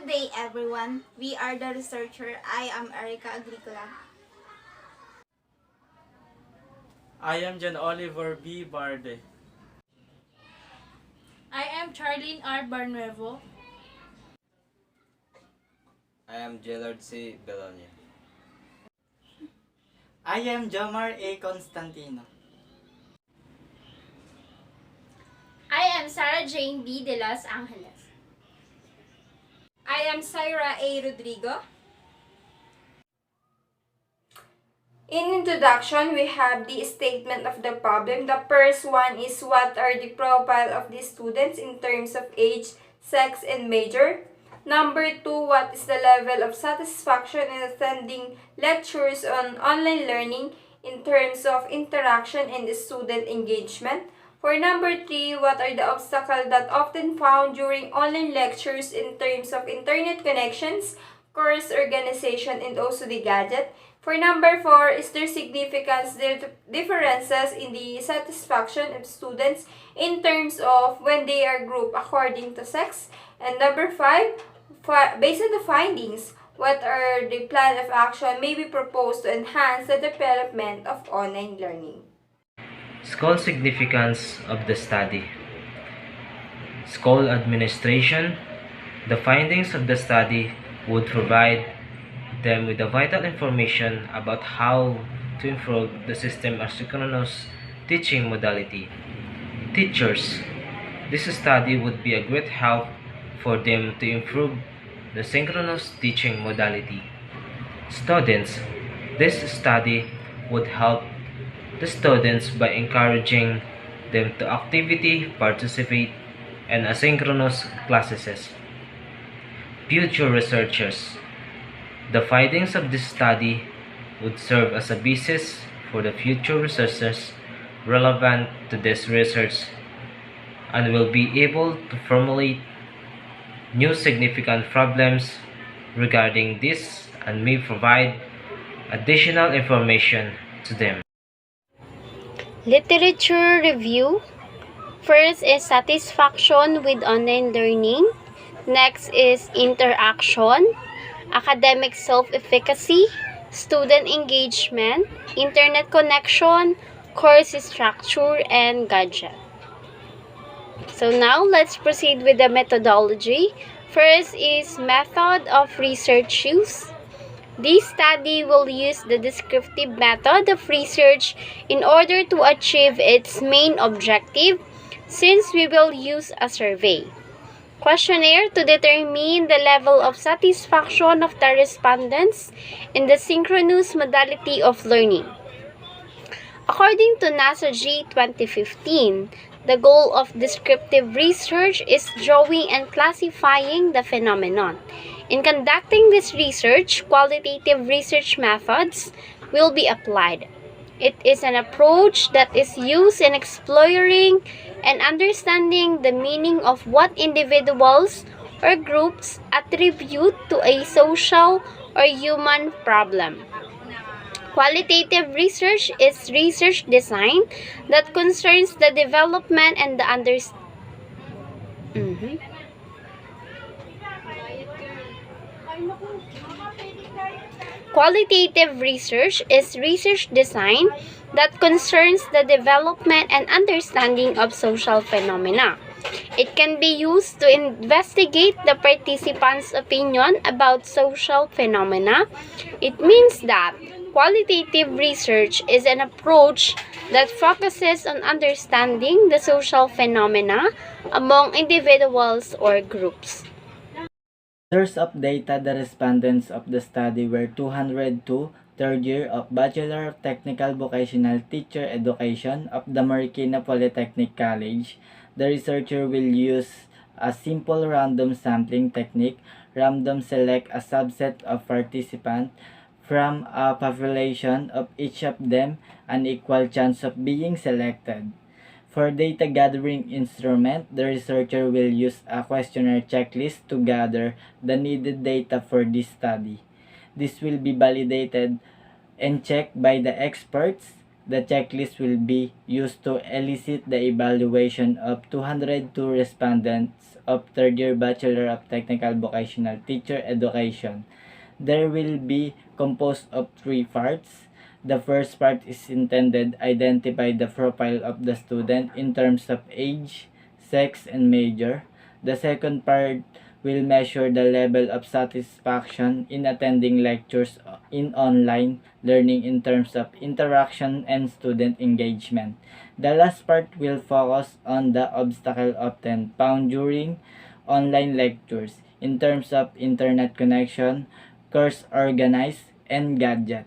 Good day, everyone. We are the researcher. I am Erica Agricola. I am John Oliver B. Barde. I am Charlene R. Barnuevo. I am Gellard C. Belonia. I am Jomar A. Constantino. I am Sarah Jane B. de Los Angeles. I am Syra A. Rodrigo. In introduction, we have the statement of the problem. The first one is what are the profile of the students in terms of age, sex, and major. Number 2, what is the level of satisfaction in attending lectures on online learning in terms of interaction and student engagement. For number 3, what are the obstacles that often found during online lectures in terms of internet connections, course organization, and also the gadget. For number 4, is there significant differences in the satisfaction of students in terms of when they are grouped according to sex? And number 5, based on the findings, what are the plan of action may be proposed to enhance the development of online learning? School significance of the study. School administration. The findings of the study would provide them with the vital information about how to improve the system asynchronous teaching modality. Teachers. This study would be a great help for them to improve the synchronous teaching modality. Students. This study would help the students by encouraging them to actively participate in asynchronous classes. Future researchers. The findings of this study would serve as a basis for the future researchers relevant to this research and will be able to formulate new significant problems regarding this and may provide additional information to them. Literature review. First is satisfaction with online learning. Next is interaction, academic self-efficacy, student engagement, internet connection, course structure, and gadget. So now let's proceed with the methodology. First is method of research use. This study will use the descriptive method of research in order to achieve its main objective, since we will use a survey. Questionnaire to determine the level of satisfaction of the respondents in the synchronous modality of learning. According to NASAG 2015, the goal of descriptive research is drawing and classifying the phenomenon. In conducting this research, qualitative research methods will be applied. It is an approach that is used in exploring and understanding the meaning of what individuals or groups attribute to a social or human problem. Qualitative research is research design that concerns the development and the understanding. Qualitative research is research design that concerns the development and understanding of social phenomena. It can be used to investigate the participants' opinion about social phenomena. It means that qualitative research is an approach that focuses on understanding the social phenomena among individuals or groups. Source of data. The respondents of the study were 202 third year of Bachelor of Technical Vocational Teacher Education of the Marikina Polytechnic College. The researcher will use a simple random sampling technique. Random select a subset of participants from a population of each of them an equal chance of being selected. For data gathering instrument, the researcher will use a questionnaire checklist to gather the needed data for this study. This will be validated and checked by the experts The checklist will be used to elicit the evaluation of 202 respondents of third-year Bachelor of Technical Vocational Teacher Education. There will be composed of 3 parts. The first part is intended to identify the profile of the student in terms of age, sex, and major. The second part will measure the level of satisfaction in attending lectures in online learning in terms of interaction and student engagement. The last part will focus on the obstacle often found during online lectures in terms of internet connection, course organized, and gadget.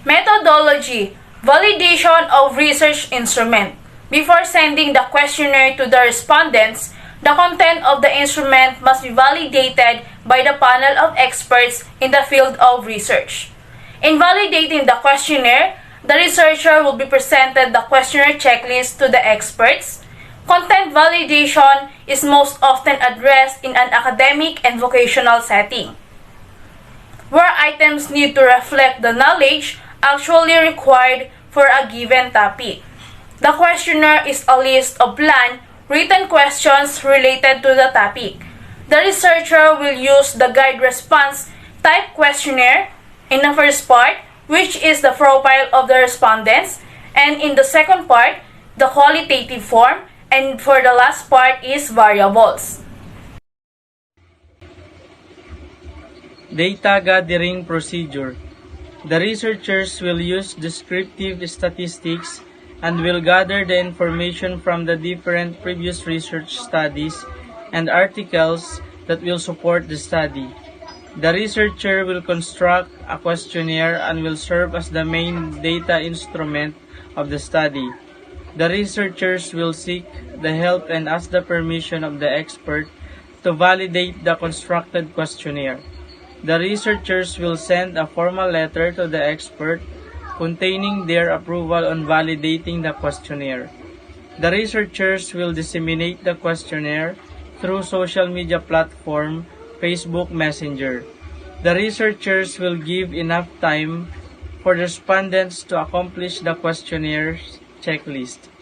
Methodology: validation of research instrument. Before sending the questionnaire to the respondents, the content of the instrument must be validated by the panel of experts in the field of research. In validating the questionnaire, the researcher will be presented the questionnaire checklist to the experts. Content validation is most often addressed in an academic and vocational setting, where items need to reflect the knowledge actually required for a given topic. The questionnaire is a list of planned written questions related to the topic. The researcher will use the guide response type questionnaire in the first part, which is the profile of the respondents, and in the second part, the qualitative form, and for the last part is variables. Data gathering procedure. The researchers will use descriptive statistics and will gather the information from the different previous research studies and articles that will support the study. The researcher will construct a questionnaire and will serve as the main data instrument of the study. The researchers will seek the help and ask the permission of the expert to validate the constructed questionnaire. The researchers will send a formal letter to the expert containing their approval on validating the questionnaire. The researchers will disseminate the questionnaire through social media platform Facebook Messenger. The researchers will give enough time for the respondents to accomplish the questionnaires checklist.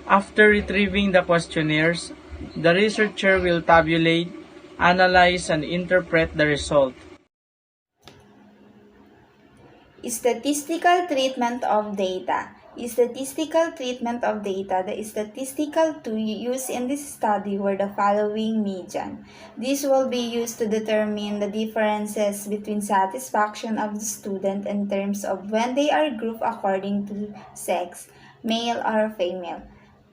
After retrieving the questionnaires, the researcher will tabulate, analyze, and interpret the result. Statistical treatment of data. Statistical treatment of data. The statistical tool used in this study were the following median. This will be used to determine the differences between satisfaction of the student in terms of when they are grouped according to sex, male or female.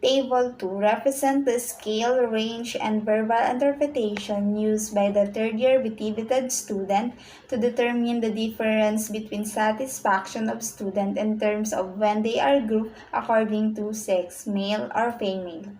Table 2 represents the scale, range, and verbal interpretation used by the third-year BTVTED student to determine the difference between satisfaction of student in terms of when they are grouped according to sex, male or female.